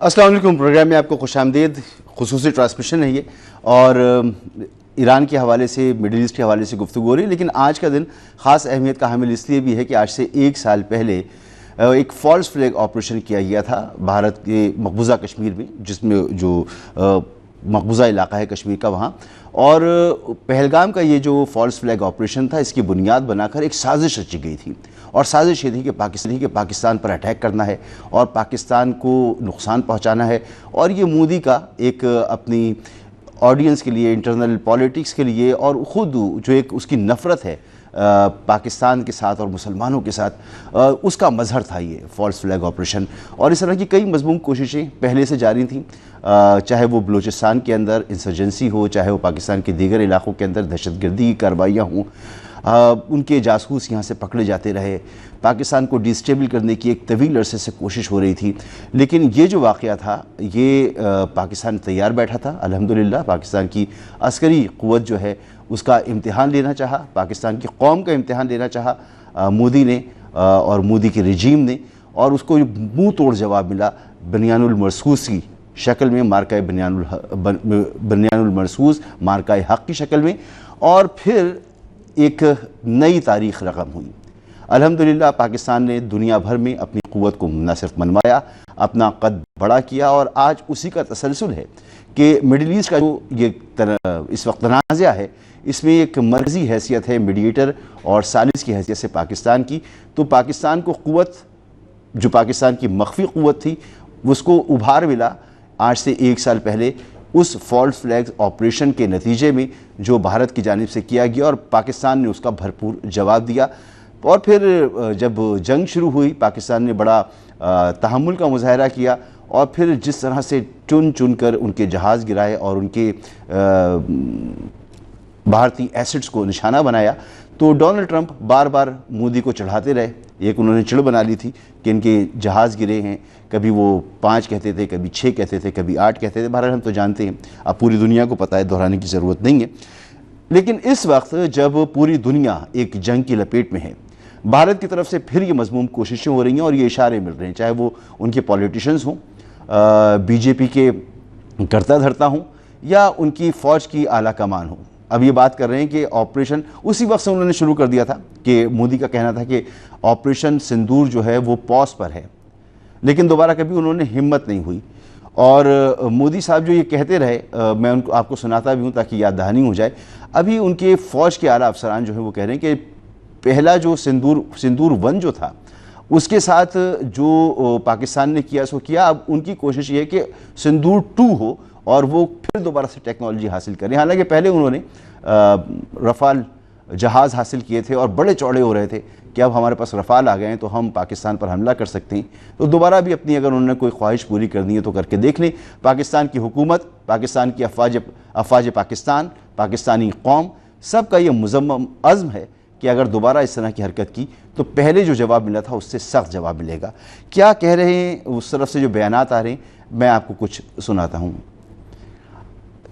السلام علیکم. پروگرام میں آپ کو خوش آمدید. خصوصی ٹرانسمیشن ہے یہ, اور ایران کے حوالے سے, مڈل ایسٹ کے حوالے سے گفتگو ہو رہی ہے. لیکن آج کا دن خاص اہمیت کا حامل اس لیے بھی ہے کہ آج سے 1 سال پہلے ایک فالس فلیگ آپریشن کیا گیا تھا بھارت کے مقبوضہ کشمیر میں, جس میں جو مقبوضہ علاقہ ہے کشمیر کا وہاں. اور پہلگام کا یہ جو فالس فلیگ آپریشن تھا, اس کی بنیاد بنا کر ایک سازش رچی گئی تھی, اور سازش یہ تھی کہ پاکستان پر اٹیک کرنا ہے اور پاکستان کو نقصان پہنچانا ہے. اور یہ مودی کا ایک اپنی آڈینس کے لیے, انٹرنل پالیٹکس کے لیے, اور خود جو ایک اس کی نفرت ہے پاکستان کے ساتھ اور مسلمانوں کے ساتھ, اس کا مظہر تھا یہ فالس فلیگ آپریشن. اور اس طرح کی کئی مضمون کوششیں پہلے سے جاری تھیں, چاہے وہ بلوچستان کے اندر انسرجنسی ہو, چاہے وہ پاکستان کے دیگر علاقوں کے اندر دہشت گردی کی کارروائیاں ہوں. ان کے جاسوس یہاں سے پکڑے جاتے رہے, پاکستان کو ڈیسٹیبل کرنے کی ایک طویل عرصے سے کوشش ہو رہی تھی. لیکن یہ جو واقعہ تھا یہ پاکستان تیار بیٹھا تھا. الحمدللہ پاکستان کی عسکری قوت جو ہے اس کا امتحان لینا چاہا, پاکستان کی قوم کا امتحان لینا چاہا مودی نے اور مودی کے رجیم نے, اور اس کو منہ توڑ جواب ملا بنیان المرصوص کی شکل میں, مارکہ بنیان المرصوص مارکہ حق کی شکل میں. اور پھر ایک نئی تاریخ رقم ہوئی. الحمدللہ پاکستان نے دنیا بھر میں اپنی قوت کو نہ صرف منوایا, اپنا قد بڑا کیا, اور آج اسی کا تسلسل ہے کہ مڈل ایسٹ کا جو یہ اس وقت تنازع ہے, اس میں ایک مرکزی حیثیت ہے میڈیٹر اور ثالث کی حیثیت سے پاکستان کی. تو پاکستان کو قوت, جو پاکستان کی مخفی قوت تھی, اس کو ابھار ملا آج سے 1 سال پہلے اس فالس فلیگ آپریشن کے نتیجے میں جو بھارت کی جانب سے کیا گیا, اور پاکستان نے اس کا بھرپور جواب دیا. اور پھر جب جنگ شروع ہوئی, پاکستان نے بڑا تحمل کا مظاہرہ کیا, اور پھر جس طرح سے چن چن کر ان کے جہاز گرائے اور ان کے بھارتی ایسٹس کو نشانہ بنایا. تو ڈونلڈ ٹرمپ بار بار مودی کو چڑھاتے رہے. ایک انہوں نے چڑ بنا لی تھی کہ ان کے جہاز گرے ہیں, کبھی وہ 5 کہتے تھے, کبھی 6 کہتے تھے, کبھی 8 کہتے تھے. بہرحال ہم تو جانتے ہیں, اب پوری دنیا کو پتہ ہے, دہرانے کی ضرورت نہیں ہے. لیکن اس وقت جب پوری دنیا ایک جنگ کی لپیٹ میں ہے, بھارت کی طرف سے پھر یہ مضمون کوششیں ہو رہی ہیں اور یہ اشارے مل رہے ہیں, چاہے وہ ان کے پولیٹیشنز ہوں, بی جے پی کے کرتا دھرتا ہوں, یا ان کی فوج کی اعلیٰ کمان ہوں. اب یہ بات کر رہے ہیں کہ آپریشن اسی وقت سے انہوں نے شروع کر دیا تھا کہ مودی کا کہنا تھا کہ آپریشن سندور جو ہے وہ پاز پر ہے, لیکن دوبارہ کبھی انہوں نے ہمت نہیں ہوئی. اور مودی صاحب جو یہ کہتے رہے, میں ان کو آپ کو سناتا بھی ہوں تاکہ یاد دہانی ہو جائے. ابھی ان کے فوج کے اعلیٰ افسران جو ہیں وہ کہہ رہے ہیں کہ پہلا جو سندور 1 جو تھا, اس کے ساتھ جو پاکستان نے کیا سو کیا. اب ان کی کوشش یہ ہے کہ سندور 2 ہو اور وہ پھر دوبارہ سے ٹیکنالوجی حاصل کریں. حالانکہ پہلے انہوں نے رفال جہاز حاصل کیے تھے اور بڑے چوڑے ہو رہے تھے کہ اب ہمارے پاس رفال آ گئے ہیں تو ہم پاکستان پر حملہ کر سکتے ہیں. تو دوبارہ بھی اپنی اگر انہوں نے کوئی خواہش پوری کرنی ہے تو کر کے دیکھ لیں. پاکستان کی حکومت, پاکستان کی افواج پاکستان, پاکستانی قوم, سب کا یہ مصمم عزم ہے کہ اگر دوبارہ اس طرح کی حرکت کی تو پہلے جو جواب ملا تھا اس سے سخت جواب ملے گا. کیا کہہ رہے ہیں اس طرف سے جو بیانات آ رہے ہیں, میں آپ کو کچھ سناتا ہوں.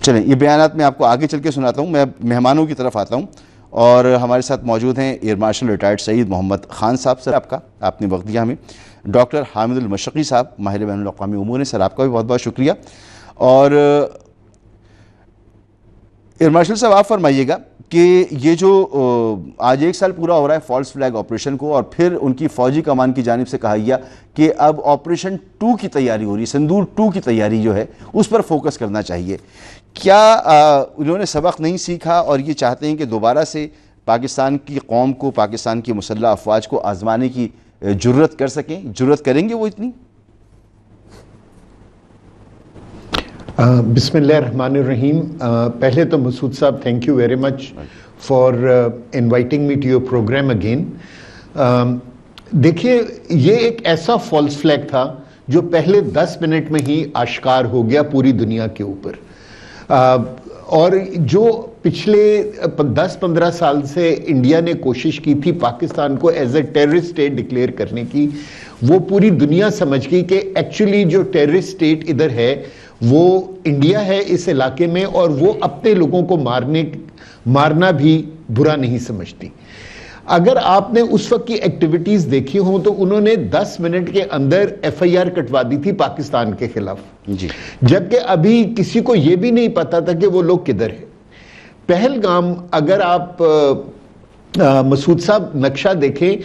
چلیں یہ بیانات میں آپ کو آگے چل کے سناتا ہوں. میں مہمانوں کی طرف آتا ہوں, اور ہمارے ساتھ موجود ہیں ایئر مارشل ریٹائرڈ سعید محمد خان صاحب. سر آپ نے وقت دیا ہمیں. ڈاکٹر حامد المشرقی صاحب, ماہر بین الاقوامی امور ہیں. سر آپ کا بھی بہت بہت شکریہ. اور ایئر مارشل صاحب آپ فرمائیے گا کہ یہ جو آج 1 سال پورا ہو رہا ہے فالس فلیگ آپریشن کو, اور پھر ان کی فوجی کمان کی جانب سے کہا گیا کہ اب آپریشن 2 کی تیاری ہو رہی ہے, سندور 2 کی تیاری جو ہے اس پر فوکس کرنا چاہیے. کیا انہوں نے سبق نہیں سیکھا اور یہ چاہتے ہیں کہ دوبارہ سے پاکستان کی قوم کو, پاکستان کی مسلح افواج کو آزمانے کی جرت کر سکیں؟ جرت کریں گے وہ اتنی؟ بسم اللہ الرحمن الرحیم. پہلے تو مسعود صاحب thank you very much for inviting me to your programme again. دیکھیے یہ ایک ایسا فالس فلیگ تھا جو پہلے 10 منٹ میں ہی آشکار ہو گیا پوری دنیا کے اوپر, اور جو پچھلے 10-15 سال سے انڈیا نے کوشش کی تھی پاکستان کو as a terrorist state declare کرنے کی, وہ پوری دنیا سمجھ گئی کہ ایکچولی جو ٹیررسٹ اسٹیٹ ادھر ہے وہ انڈیا ہے اس علاقے میں, اور وہ اپنے لوگوں کو مارنا بھی برا نہیں سمجھتی. اگر آپ نے اس وقت کی ایکٹیویٹیز دیکھی ہوں تو انہوں نے 10 منٹ کے اندر ایف آئی آر کٹوا دی تھی پاکستان کے خلاف، جبکہ ابھی کسی کو یہ بھی نہیں پتا تھا کہ وہ لوگ کدھر ہیں۔ پہلگام اگر آپ مسعود صاحب نقشہ دیکھیں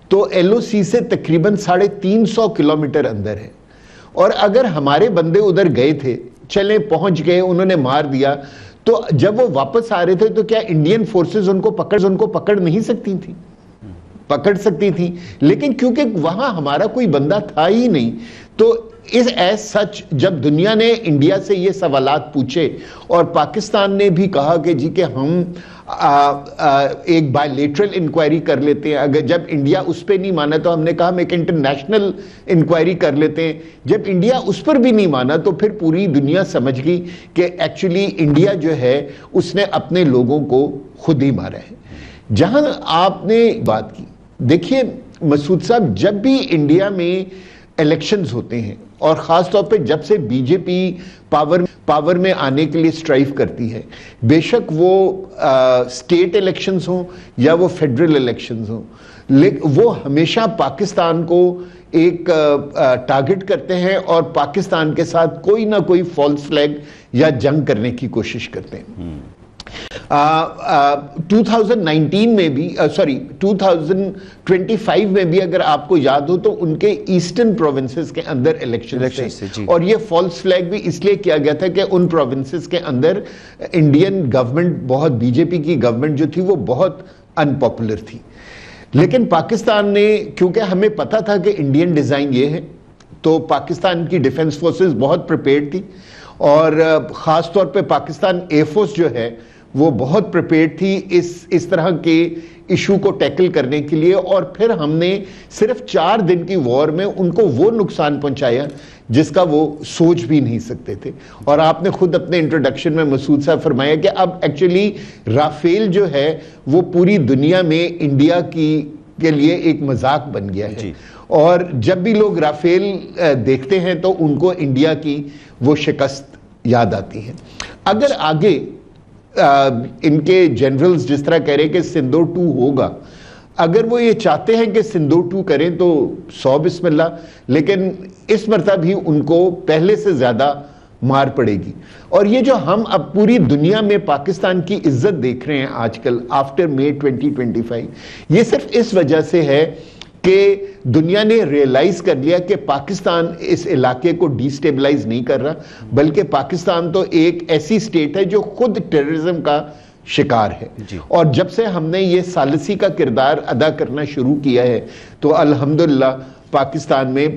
تو ایل او سی سے تقریباً 350 کلومیٹر اندر ہے، اور اگر ہمارے بندے ادھر گئے تھے، چلیں پہنچ گئے، انہوں نے مار دیا، تو جب وہ واپس آ رہے تھے تو کیا انڈین فورسز ان کو پکڑ نہیں سکتی تھی؟ پکڑ سکتی تھی، لیکن کیونکہ وہاں ہمارا کوئی بندہ تھا ہی نہیں، تو ایز سچ جب دنیا نے انڈیا سے یہ سوالات پوچھے اور پاکستان نے بھی کہا کہ جی کہ ہم ایک بائیلیٹرل انکوائری کر لیتے ہیں، اگر جب انڈیا اس پہ نہیں مانا تو ہم نے کہا ہم ایک انٹرنیشنل انکوائری کر لیتے ہیں، جب انڈیا اس پر بھی نہیں مانا تو پھر پوری دنیا سمجھ گئی کہ ایکچولی انڈیا جو ہے اس نے اپنے لوگوں کو خود ہی مارا ہے۔ جہاں آپ نے بات کی، دیکھیے مسعود صاحب، جب بھی انڈیا میں الیکشنز ہوتے ہیں اور خاص طور پہ جب سے بی جے پی پاور میں آنے کے لیے سٹرائیو کرتی ہے، بے شک وہ سٹیٹ الیکشنز ہوں یا وہ فیڈرل الیکشنز ہوں، وہ ہمیشہ پاکستان کو ایک ٹارگٹ کرتے ہیں اور پاکستان کے ساتھ کوئی نہ کوئی فالس فلیگ یا جنگ کرنے کی کوشش کرتے ہیں۔ 2019 میں بھی 2025 میں بھی اگر آپ کو یاد ہو تو ان کے ایسٹرن پروونسز کے اندر الیکشن تھے، اور یہ فالس فلیگ بھی اس لیے کیا گیا تھا کہ ان پروونسز کے اندر انڈین گورنمنٹ بہت، بی جے پی کی گورنمنٹ جو تھی وہ بہت ان پاپولر تھی، لیکن پاکستان نے، کیونکہ ہمیں پتا تھا کہ انڈین ڈیزائن یہ ہے، تو پاکستان کی ڈیفنس فورسز بہت پریپیئرڈ تھی، اور خاص طور پہ پاکستان ایئر فورس جو ہے وہ بہت پریپیئرڈ تھی اس طرح کے ایشو کو ٹیکل کرنے کے لیے، اور پھر ہم نے صرف 4 دن کی وار میں ان کو وہ نقصان پہنچایا جس کا وہ سوچ بھی نہیں سکتے تھے۔ اور آپ نے خود اپنے انٹروڈکشن میں مسعود صاحب فرمایا کہ اب ایکچولی رافیل جو ہے وہ پوری دنیا میں انڈیا کے لیے ایک مذاق بن گیا ہے، اور جب بھی لوگ رافیل دیکھتے ہیں تو ان کو انڈیا کی وہ شکست یاد آتی ہے۔ اگر آگے ان کے جنرلز جس طرح کہہ رہے کہ سندھو 2 ہوگا، اگر وہ یہ چاہتے ہیں کہ سندھو 2 کریں تو 100 بسم اللہ، لیکن اس مرتبہ بھی ان کو پہلے سے زیادہ مار پڑے گی۔ اور یہ جو ہم اب پوری دنیا میں پاکستان کی عزت دیکھ رہے ہیں آج کل آفٹر مئی 2025، یہ صرف اس وجہ سے ہے کہ دنیا نے ریئلائز کر لیا کہ پاکستان اس علاقے کو ڈی سٹیبلائز نہیں کر رہا، بلکہ پاکستان تو ایک ایسی سٹیٹ ہے جو خود ٹیررزم کا شکار ہے، اور جب سے ہم نے یہ ثالثی کا کردار ادا کرنا شروع کیا ہے تو الحمدللہ پاکستان میں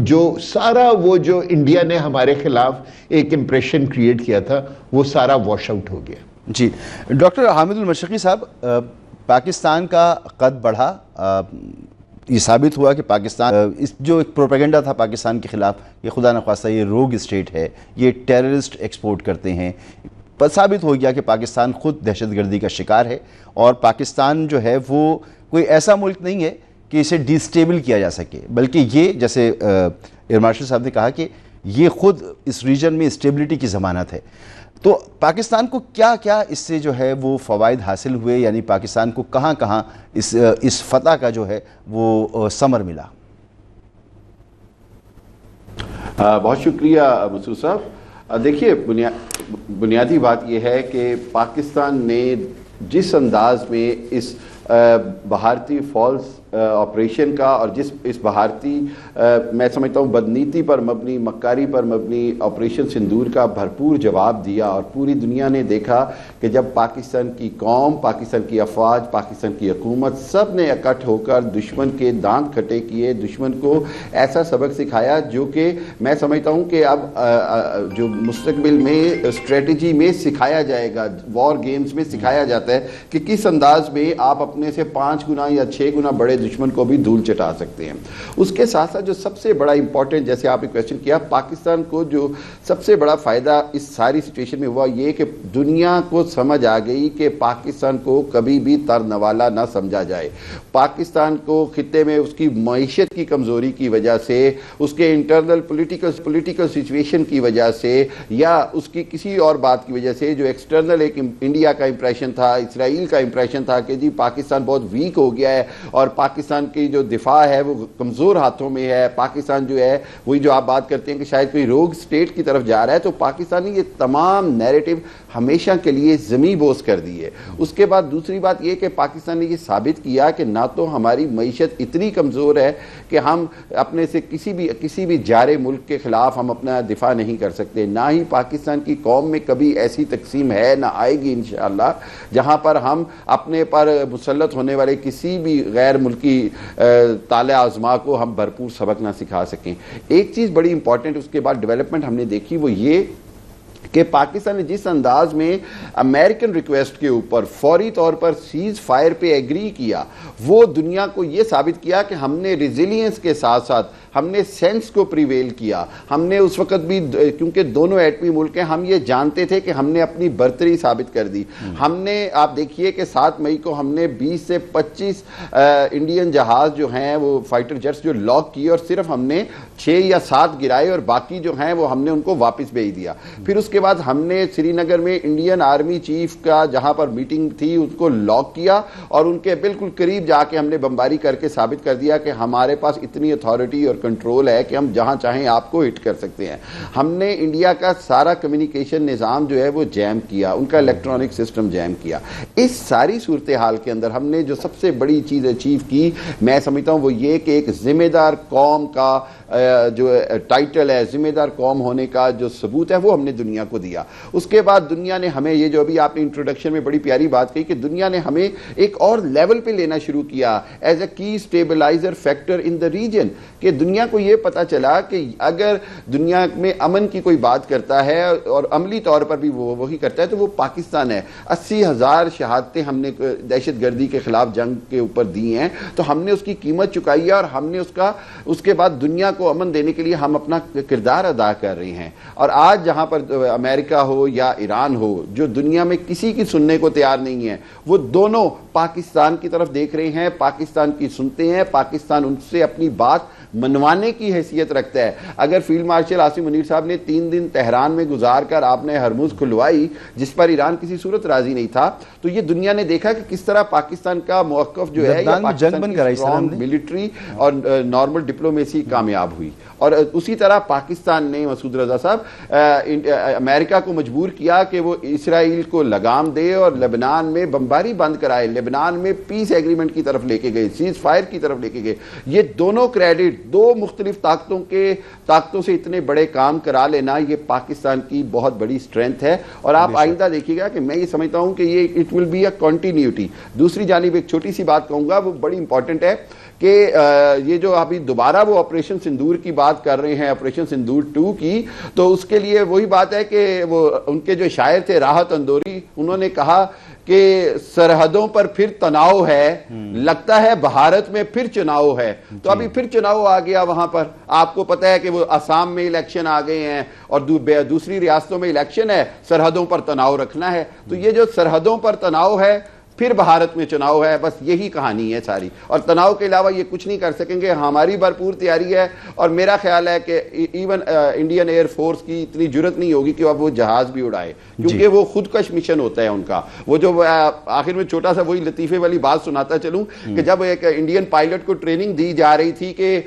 جو سارا وہ جو انڈیا نے ہمارے خلاف ایک امپریشن کریٹ کیا تھا وہ سارا واش آؤٹ ہو گیا۔ جی ڈاکٹر حامد المشرقی صاحب، پاکستان کا قد بڑھا، یہ ثابت ہوا کہ پاکستان اس جو ایک پروپیگنڈا تھا پاکستان کے خلاف کہ خدا نخواستہ یہ روگ اسٹیٹ ہے، یہ ٹیررسٹ ایکسپورٹ کرتے ہیں، ثابت ہو گیا کہ پاکستان خود دہشت گردی کا شکار ہے، اور پاکستان جو ہے وہ کوئی ایسا ملک نہیں ہے کہ اسے ڈی سٹیبل کیا جا سکے، بلکہ یہ جیسے ایئر مارشل صاحب نے کہا کہ یہ خود اس ریجن میں اسٹیبلٹی کی ضمانت ہے۔ تو پاکستان کو کیا کیا اس سے جو ہے وہ فوائد حاصل ہوئے، یعنی پاکستان کو کہاں کہاں اس فتح کا جو ہے وہ ثمر ملا؟ بہت شکریہ مسعود صاحب۔ دیکھیے بنیادی بات یہ ہے کہ پاکستان نے جس انداز میں اس بھارتی فالس آپریشن کا اور اس بھارتی میں سمجھتا ہوں بدنیتی پر مبنی، مکاری پر مبنی آپریشن سندور کا بھرپور جواب دیا، اور پوری دنیا نے دیکھا کہ جب پاکستان کی قوم، پاکستان کی افواج، پاکستان کی حکومت سب نے اکٹھ ہو کر دشمن کے دانت کھٹے کیے، دشمن کو ایسا سبق سکھایا جو کہ میں سمجھتا ہوں کہ اب جو مستقبل میں اسٹریٹجی میں سکھایا جائے گا، وار گیمز میں سکھایا جاتا ہے کہ کس انداز میں آپ اپنے سے 5 گنا یا 6 گنا بڑے دشمن کو بھی دھول چٹا سکتے ہیں۔ اس کے ساتھ ساتھ جو سب سے بڑا امپورٹنٹ، جیسے آپ نے کویسچن کیا، پاکستان کو جو سب سے بڑا فائدہ اس ساری سچویشن میں ہوا یہ کہ دنیا کو سمجھ آ گئی کہ پاکستان کو کبھی بھی ترنوالا نہ سمجھا جائے۔ پاکستان کو خطے میں اس کی معیشت کی کمزوری کی وجہ سے، اس کے انٹرنل پولیٹیکل سچویشن کی وجہ سے، یا اس کی کسی اور بات کی وجہ سے، جو ایکسٹرنل ایک انڈیا کا امپریشن تھا، اسرائیل کا امپریشن تھا کہ جی پاکستان بہت ویک ہو گیا ہے اور پاکستان کی جو دفاع ہے وہ کمزور ہاتھوں میں ہے، پاکستان جو ہے وہی جو آپ بات کرتے ہیں کہ شاید کوئی روگ سٹیٹ کی طرف جا رہا ہے، تو پاکستان نے یہ تمام نیریٹو ہمیشہ کے لیے زمیں بوس کر دی ہے۔ اس کے بعد دوسری بات یہ کہ پاکستان نے یہ ثابت کیا کہ نہ تو ہماری معیشت اتنی کمزور ہے کہ ہم اپنے سے کسی بھی جارے ملک کے خلاف ہم اپنا دفاع نہیں کر سکتے، نہ ہی پاکستان کی قوم میں کبھی ایسی تقسیم ہے، نہ آئے گی انشاءاللہ، جہاں پر ہم اپنے پر مسلط ہونے والے کسی بھی غیر ملکی طالع آزما کو ہم بھرپور سبق نہ سکھا سکیں۔ ایک چیز بڑی امپورٹنٹ اس کے بعد ڈیولپمنٹ ہم نے دیکھی، وہ یہ کہ پاکستان نے جس انداز میں امریکن ریکویسٹ کے اوپر فوری طور پر سیز فائر پہ ایگری کیا، وہ دنیا کو یہ ثابت کیا کہ ہم نے ریزیلینس کے ساتھ ساتھ ہم نے سینس کو پریویل کیا۔ ہم نے اس وقت بھی، کیونکہ دونوں ایٹمی ملک ہیں، ہم یہ جانتے تھے کہ ہم نے اپنی برتری ثابت کر دی۔ ہم نے، آپ دیکھیے کہ 7 مئی کو ہم نے 20 سے 25 انڈین جہاز جو ہیں وہ فائٹر جیٹس جو لاک کیے، اور صرف ہم نے 6 یا 7 گرائے اور باقی جو ہیں وہ ہم نے ان کو واپس بھیج دیا۔ پھر اس کے بعد ہم نے سری نگر میں انڈین آرمی چیف کا جہاں پر میٹنگ تھی اس کو لاک کیا، اور ان کے بالکل قریب جا کے ہم نے بمباری کر کے ثابت کر دیا کہ ہمارے پاس اتنی اتھارٹی اور کنٹرول ہے کہ ہم جہاں چاہیں آپ کو ہٹ کر سکتے ہیں۔ ہم نے انڈیا کا سارا کمیونیکیشن نظام جو ہے وہ جیم کیا، ان کا الیکٹرانک سسٹم جیم کیا۔ اس ساری صورتحال کے اندر ہم نے جو سب سے بڑی چیز اچیو کی، میں سمجھتا ہوں وہ یہ کہ ایک ذمہ دار قوم کا جو ٹائٹل ہے، ذمہ دار قوم ہونے کا جو ثبوت ہے، وہ ہم نے دنیا کو دیا۔ اس کے بعد دنیا نے ہمیں، یہ جو ابھی آپ نے انٹروڈکشن میں بڑی پیاری بات کہی کہ دنیا نے ہمیں ایک اور لیول پہ لینا شروع کیا ایز اے کی stabiliser factor in the region, کہ دنیا کو یہ پتا چلا کہ اگر دنیا میں امن کی کوئی بات کرتا ہے اور عملی طور پر بھی وہ وہی کرتا ہے تو وہ پاکستان ہے۔ 80,000 شہادتیں ہم نے دہشت گردی کے خلاف جنگ کے اوپر دی ہیں، تو ہم نے اس کی قیمت چکائی ہے، اور ہم نے اس کے بعد دنیا کو امن دینے کے لیے ہم اپنا کردار ادا کر رہے ہیں۔ اور آج جہاں پر امریکہ ہو یا ایران ہو، جو دنیا میں کسی کی سننے کو تیار نہیں ہے، وہ دونوں پاکستان کی طرف دیکھ رہے ہیں، پاکستان کی سنتے ہیں، پاکستان ان سے اپنی بات منوانے کی حیثیت رکھتا ہے۔ اگر فیلڈ مارشل عاصم منیر صاحب نے 3 دن تہران میں گزار کر آپ نے ہرمز کھلوائی، جس پر ایران کسی صورت راضی نہیں تھا، تو یہ دنیا نے دیکھا کہ کس طرح پاکستان کا موقف جو ہے، یا پاکستان کی اسٹرانگ ملٹری اور نارمل ڈپلومیسی کامیاب ہوئی۔ اور اسی طرح پاکستان نے، مسعود رضا صاحب، امریکہ کو مجبور کیا کہ وہ اسرائیل کو لگام دے اور لبنان میں بمباری بند کرائے، لبنان میں پیس ایگریمنٹ کی طرف لے کے گئے، سیز فائر کی طرف لے کے گئے۔ یہ دونوں کریڈٹ، 2 مختلف طاقتوں سے اتنے بڑے کام کرا لینا، یہ پاکستان کی بہت بڑی اسٹرینتھ ہے۔ اور آپ آئندہ دیکھیے گا کہ میں یہ سمجھتا ہوں کہ یہ it will be a continuity. دوسری جانب ایک چھوٹی سی بات کہوں گا، وہ بڑی امپورٹنٹ ہے کہ یہ جو ابھی دوبارہ وہ آپریشن سندور کی بات کر رہے ہیں، آپریشن سندور 2 کی، تو اس کے لیے وہی بات ہے کہ وہ ان کے جو شاعر تھے راحت اندوری، انہوں نے کہا کہ سرحدوں پر پھر تناؤ ہے، لگتا ہے بھارت میں پھر چناؤ ہے۔ تو ابھی پھر چناؤ آ گیا وہاں پر، آپ کو پتہ ہے کہ وہ آسام میں الیکشن آ گئے ہیں اور دوسری ریاستوں میں الیکشن ہے، سرحدوں پر تناؤ رکھنا ہے۔ تو یہ جو سرحدوں پر تناؤ ہے، پھر بھارت میں چناؤ ہے، بس یہی کہانی ہے ساری، اور تناؤ کے علاوہ یہ کچھ نہیں کر سکیں گے۔ ہماری بھرپور تیاری ہے، اور میرا خیال ہے کہ ایون انڈین ایئر فورس کی اتنی جرت نہیں ہوگی کہ اب وہ جہاز بھی اڑائے، کیونکہ وہ خودکش مشن ہوتا ہے ان کا۔ وہ جو آخر میں چھوٹا سا وہی لطیفے والی بات سناتا چلوں کہ جب ایک انڈین پائلٹ کو ٹریننگ دی جا رہی تھی کہ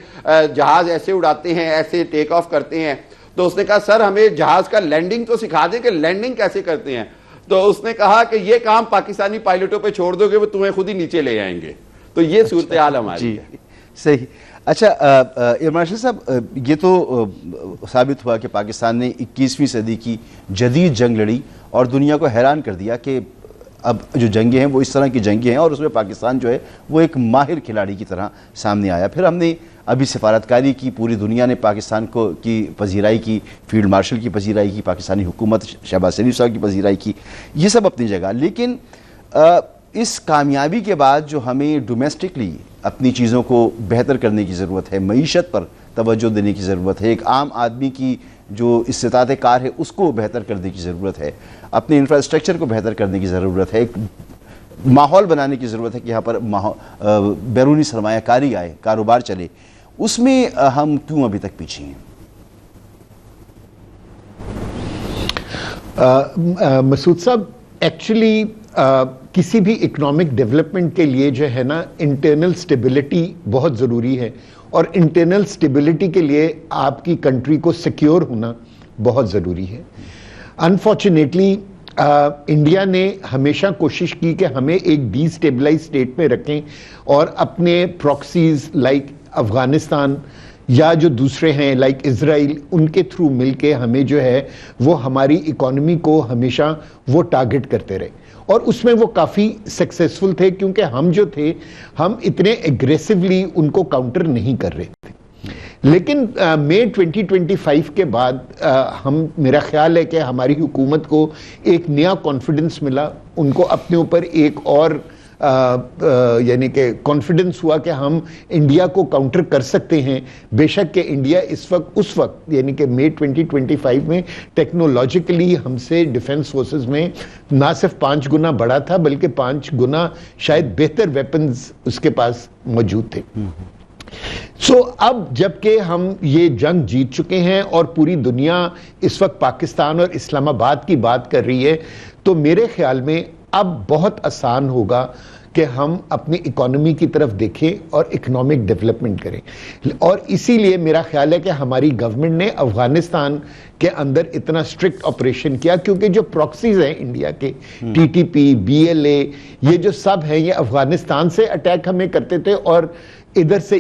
جہاز ایسے اڑاتے ہیں، ایسے ٹیک آف کرتے ہیں، تو اس نے کہا سر ہمیں جہاز کا لینڈنگ تو سکھا دیں کہ لینڈنگ کیسے کرتے ہیں۔ تو اس نے کہا کہ یہ کام پاکستانی پائلٹوں پہ چھوڑ دو کہ وہ تمہیں خود ہی نیچے لے آئیں گے۔ تو یہ صورتحال ہماری ہے۔ صحیح۔ اچھا ایئر مارشل صاحب، یہ تو ثابت ہوا کہ پاکستان نے 21ویں صدی کی جدید جنگ لڑی اور دنیا کو حیران کر دیا کہ اب جو جنگیں ہیں وہ اس طرح کی جنگیں ہیں، اور اس میں پاکستان جو ہے وہ ایک ماہر کھلاڑی کی طرح سامنے آیا۔ پھر ہم نے ابھی سفارتکاری کی، پوری دنیا نے پاکستان کو کی پذیرائی کی، فیلڈ مارشل کی پذیرائی کی، پاکستانی حکومت شہباز شریف صاحب کی پذیرائی کی، یہ سب اپنی جگہ۔ لیکن اس کامیابی کے بعد جو ہمیں ڈومیسٹکلی اپنی چیزوں کو بہتر کرنے کی ضرورت ہے، معیشت پر توجہ دینے کی ضرورت ہے، ایک عام آدمی کی جو استطاعت کار ہے اس کو بہتر کرنے کی ضرورت ہے، اپنے انفراسٹرکچر کو بہتر کرنے کی ضرورت ہے، ایک ماحول بنانے کی ضرورت ہے کہ یہاں پر بیرونی سرمایہ کاری آئے، کاروبار چلے، اس میں ہم کیوں ابھی تک پیچھے ہیں؟ مسعود صاحب، ایکچولی کسی بھی اکنامک ڈیولپمنٹ کے لیے جو ہے نا انٹرنل سٹیبلٹی بہت ضروری ہے، اور انٹرنل سٹیبلٹی کے لیے آپ کی کنٹری کو سیکیور ہونا بہت ضروری ہے۔ انفارچونیٹلی انڈیا نے ہمیشہ کوشش کی کہ ہمیں ایک ڈی اسٹیبلائز اسٹیٹ میں رکھیں، اور اپنے پراکسیز لائک افغانستان یا جو دوسرے ہیں لائک اسرائیل، ان کے تھرو مل کے ہمیں جو ہے وہ ہماری اکانومی کو ہمیشہ وہ ٹارگٹ کرتے رہے، اور اس میں وہ کافی سکسیسفل تھے، کیونکہ ہم جو تھے ہم اتنے ایگریسولی ان کو کاؤنٹر نہیں کر رہے تھے۔ لیکن مئی 2025 کے بعد میرا خیال ہے کہ ہماری حکومت کو ایک نیا کانفیڈنس ملا، ان کو اپنے اوپر ایک اور یعنی کہ کانفیڈنس ہوا کہ ہم انڈیا کو کاؤنٹر کر سکتے ہیں۔ بے شک کہ انڈیا اس وقت یعنی کہ مئی 2025 میں ٹیکنالوجیکلی ہم سے ڈیفنس فورسز میں نہ صرف 5 گنا بڑا تھا، بلکہ 5 گنا شاید بہتر ویپنز اس کے پاس موجود تھے۔ اب جب کہ ہم یہ جنگ جیت چکے ہیں اور پوری دنیا اس وقت پاکستان اور اسلام آباد کی بات کر رہی ہے، تو میرے خیال میں اب بہت آسان ہوگا کہ ہم اپنی اکانومی کی طرف دیکھیں اور اکنامک ڈیولپمنٹ کریں۔ اور اسی لیے میرا خیال ہے کہ ہماری گورنمنٹ نے افغانستان کے اندر اتنا اسٹرکٹ آپریشن کیا، کیونکہ جو پراکسیز ہیں انڈیا کے، T T P, B L A, یہ جو سب ہیں یہ افغانستان سے اٹیک ہمیں کرتے تھے، اور ادھر سے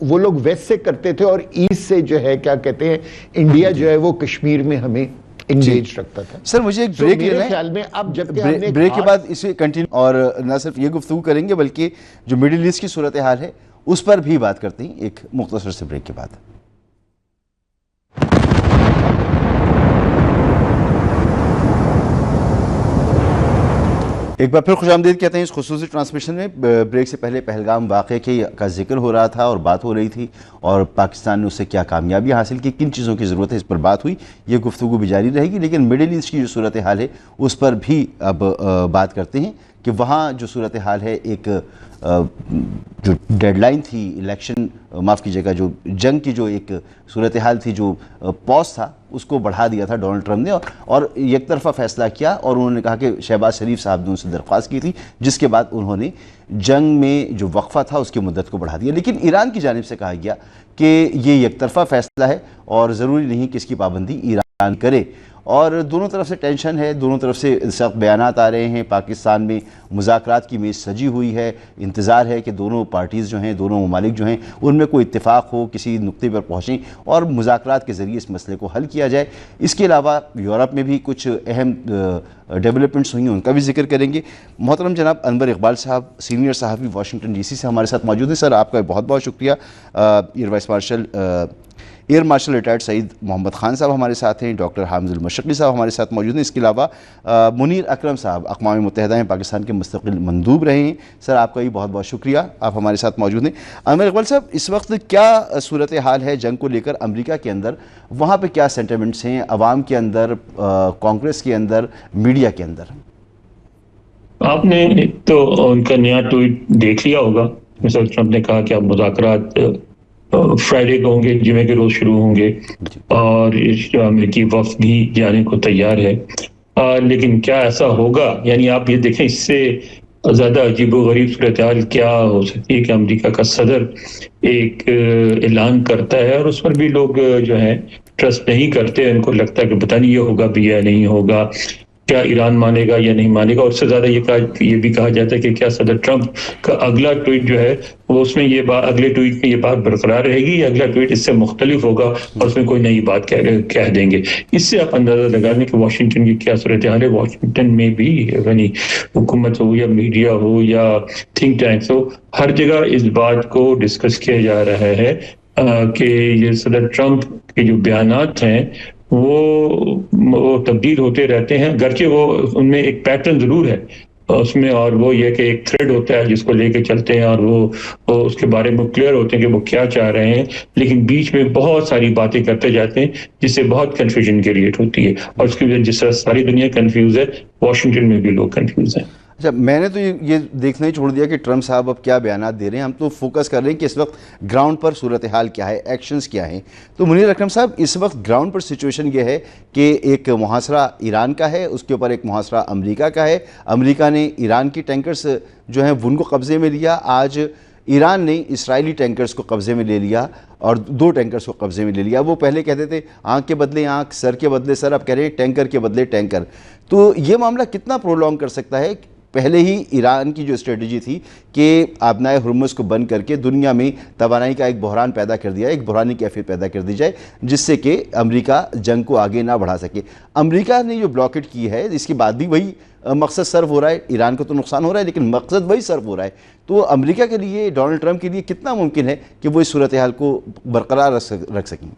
وہ لوگ ویسٹ سے کرتے تھے، اور ایسٹ سے جو ہے کیا کہتے ہیں انڈیا جو ہے وہ کشمیر میں ہمیں انگیج رکھتا تھا۔ سر مجھے ایک بریک لینا ہے، خیال میں اب جب کہ بریک کے بعد اسے کنٹینیو، اور نہ صرف یہ گفتگو کریں گے بلکہ جو میڈل ایسٹ کی صورتحال ہے اس پر بھی بات کرتے ہیں ایک مختصر سے بریک کے بعد۔ ایک بار پھر خوش آمدید کہتے ہیں اس خصوصی ٹرانسمیشن میں۔ بریک سے پہلے پہلگام واقعے کا ذکر ہو رہا تھا اور بات ہو رہی تھی، اور پاکستان نے اس سے کیا کامیابیاں حاصل کی، کن چیزوں کی ضرورت ہے، اس پر بات ہوئی۔ یہ گفتگو بھی جاری رہے گی، لیکن میڈل ایسٹ کی جو صورتحال ہے اس پر بھی اب بات کرتے ہیں کہ وہاں جو صورتحال ہے، ایک جو ڈیڈ لائن تھی الیکشن، معاف کیجیے گا، جو جنگ کی جو ایک صورتحال تھی، جو پوز تھا، اس کو بڑھا دیا تھا ڈونلڈ ٹرمپ نے، اور یک طرفہ فیصلہ کیا، اور انہوں نے کہا کہ شہباز شریف صاحب نے ان سے درخواست کی تھی، جس کے بعد انہوں نے جنگ میں جو وقفہ تھا اس کی مدت کو بڑھا دیا۔ لیکن ایران کی جانب سے کہا گیا کہ یہ یک طرفہ فیصلہ ہے اور ضروری نہیں کہ اس کی پابندی ایران کرے، اور دونوں طرف سے ٹینشن ہے، دونوں طرف سے سخت بیانات آ رہے ہیں۔ پاکستان میں مذاکرات کی میز سجی ہوئی ہے، انتظار ہے کہ دونوں پارٹیز جو ہیں، دونوں ممالک جو ہیں، ان میں کوئی اتفاق ہو، کسی نقطے پر پہنچیں اور مذاکرات کے ذریعے اس مسئلے کو حل کیا جائے۔ اس کے علاوہ یورپ میں بھی کچھ اہم ڈیولپمنٹس ہوئی ہیں، ان کا بھی ذکر کریں گے۔ محترم جناب انور اقبال صاحب، سینئر صحافی، واشنگٹن ڈی سی سے ہمارے ساتھ موجود ہیں۔ سر آپ کا بہت بہت شکریہ۔ ایئر مارشل ریٹائرڈ سعید محمد خان صاحب ہمارے ساتھ ہیں، ڈاکٹر حامد المشرقی صاحب ہمارے ساتھ موجود ہیں۔ اس کے علاوہ منیر اکرم صاحب اقوام متحدہ میں پاکستان کے مستقل مندوب رہے ہیں۔ سر آپ کا بھی بہت بہت شکریہ، آپ ہمارے ساتھ موجود ہیں۔ انور اقبال صاحب، اس وقت کیا صورتحال ہے جنگ کو لے کر امریکہ کے اندر؟ وہاں پہ کیا سینٹیمنٹس ہیں عوام کے اندر، کانگریس کے اندر، میڈیا کے اندر؟ آپ نے تو ان کا نیا ٹویٹ دیکھ لیا ہوگا، مسٹر ٹرمپ نے کہا کہ اب مذاکرات فرائیڈے کو ہوں گے، جمعے کے روز شروع ہوں گے، اور جو امریکی وفد بھی جانے کو تیار ہے۔ لیکن کیا ایسا ہوگا؟ یعنی آپ یہ دیکھیں، اس سے زیادہ عجیب و غریب صورتحال کیا ہو سکتی ہے کہ امریکہ کا صدر ایک اعلان کرتا ہے اور اس پر بھی لوگ جو ہے ٹرسٹ نہیں کرتے، ان کو لگتا ہے کہ پتہ نہیں یہ ہوگا بھی یا نہیں ہوگا، کیا ایران مانے گا یا نہیں مانے گا۔ اور اس سے زیادہ یہ بھی کہا جاتا ہے کہ کیا صدر ٹرمپ کا اگلا ٹویٹ جو ہے وہ اس میں یہ بات، اگلے ٹویٹ میں یہ بات برقرار رہے گی، یا اگلا ٹویٹ اس سے مختلف ہوگا اور اس میں کوئی نئی بات کہہ دیں گے۔ اس سے آپ اندازہ لگا لیں کہ واشنگٹن کی کیا صورتحال ہے۔ واشنگٹن میں بھی یعنی حکومت ہو یا میڈیا ہو یا تھنک ٹینکس ہو، ہر جگہ اس بات کو ڈسکس کیا جا رہا ہے کہ یہ صدر ٹرمپ کے جو بیانات ہیں وہ تبدیل ہوتے رہتے ہیں، گرچہ وہ ان میں ایک پیٹرن ضرور ہے اس میں، اور وہ یہ کہ ایک تھریڈ ہوتا ہے جس کو لے کے چلتے ہیں، اور وہ اس کے بارے میں کلیئر ہوتے ہیں کہ وہ کیا چاہ رہے ہیں، لیکن بیچ میں بہت ساری باتیں کرتے جاتے ہیں جس سے بہت کنفیوژن کریٹ ہوتی ہے، اور اس کی وجہ جس طرح ساری دنیا کنفیوز ہے، واشنگٹن میں بھی لوگ کنفیوز ہیں۔ اچھا، میں نے تو یہ دیکھنا ہی چھوڑ دیا کہ ٹرمپ صاحب اب کیا بیانات دے رہے ہیں، ہم تو فوکس کر رہے ہیں کہ اس وقت گراؤنڈ پر صورتحال کیا ہے، ایکشنز کیا ہیں۔ تو منیر اکرم صاحب، اس وقت گراؤنڈ پر سچویشن یہ ہے کہ ایک محاصرہ ایران کا ہے، اس کے اوپر ایک محاصرہ امریکہ کا ہے۔ امریکہ نے ایران کی ٹینکرز جو ہیں ان کو قبضے میں لیا، آج ایران نے اسرائیلی ٹینکرز کو قبضے میں لے لیا، اور 2 ٹینکرز کو قبضے میں لے لیا۔ وہ پہلے کہتے تھے آنکھ کے بدلے آنکھ، سر کے بدلے سر، اب کہہ رہے ہیں ٹینکر کے بدلے ٹینکر۔ تو یہ معاملہ کتنا پرولونگ کر سکتا ہے؟ پہلے ہی ایران کی جو اسٹریٹجی تھی کہ آبنائے ہرمز کو بند کر کے دنیا میں توانائی کا ایک بحران پیدا کر دیا، ایک بحرانی کیفیت پیدا کر دی جائے جس سے کہ امریکہ جنگ کو آگے نہ بڑھا سکے۔ امریکہ نے جو بلاکٹ کی ہے، اس کے بعد بھی وہی مقصد سرو ہو رہا ہے، ایران کو تو نقصان ہو رہا ہے لیکن مقصد وہی سرو ہو رہا ہے۔ تو امریکہ کے لیے، ڈونلڈ ٹرمپ کے لیے کتنا ممکن ہے کہ وہ اس صورتحال کو برقرار رکھ سکیں؟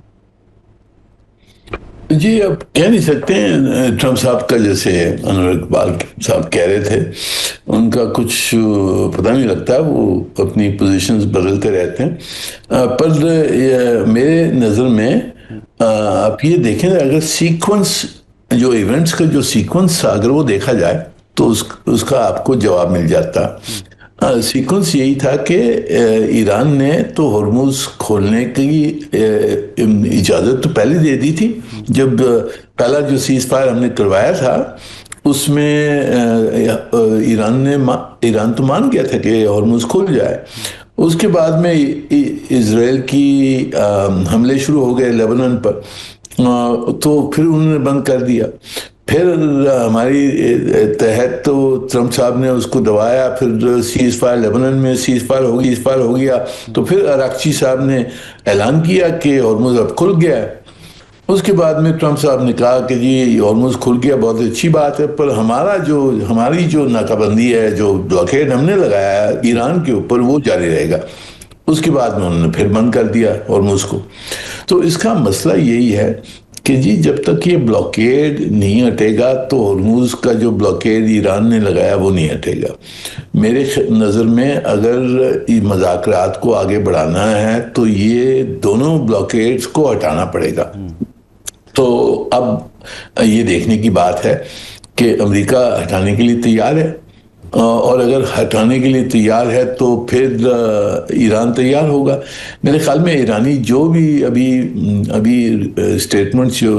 جی اب کہہ نہیں سکتے ہیں۔ ٹرمپ صاحب کا جیسے انور اقبال صاحب کہہ رہے تھے، ان کا کچھ پتہ نہیں لگتا، وہ اپنی پوزیشنز بدلتے رہتے ہیں۔ پر میرے نظر میں آپ یہ دیکھیں، اگر سیکوینس جو ایونٹس کا جو سیکوینس اگر وہ دیکھا جائے تو اس کا آپ کو جواب مل جاتا۔ سیکوینس یہی تھا کہ ایران نے تو ہرمز کھولنے کی اجازت تو پہلے دے دی تھی، جب پہلا جو سیز فائر ہم نے کروایا تھا اس میں ایران تو مان گیا تھا کہ ہرمز کھل جائے۔ اس کے بعد میں اسرائیل کی حملے شروع ہو گئے لیبنان پر، تو پھر انہوں نے بند کر دیا۔ پھر ہماری تحت تو ٹرمپ صاحب نے اس کو دبایا، پھر سیز فائر لیبنان میں سیز فائر ہو گیا، تو پھر اراغچی صاحب نے اعلان کیا کہ ہرمز اب کھل گیا ہے۔ اس کے بعد میں ٹرمپ صاحب نے کہا کہ جی ہرمز کھل گیا، بہت اچھی بات ہے، پر ہماری جو ناکہ بندی ہے، جو بلاکیڈ ہم نے لگایا ہے ایران کے اوپر، وہ جاری رہے گا۔ اس کے بعد میں انہوں نے پھر بند کر دیا ہرمز کو۔ تو اس کا مسئلہ یہی ہے کہ جی جب تک یہ بلاکیڈ نہیں ہٹے گا تو ہرمز کا جو بلاکیڈ ایران نے لگایا وہ نہیں ہٹے گا۔ میرے نظر میں اگر مذاکرات کو آگے بڑھانا ہے تو یہ دونوں بلاکیڈز کو ہٹانا پڑے گا۔ تو اب یہ دیکھنے کی بات ہے کہ امریکہ ہٹانے کے لیے تیار ہے، اور اگر ہٹانے کے لیے تیار ہے تو پھر ایران تیار ہوگا۔ میرے خیال میں ایرانی جو بھی ابھی اسٹیٹمنٹس جو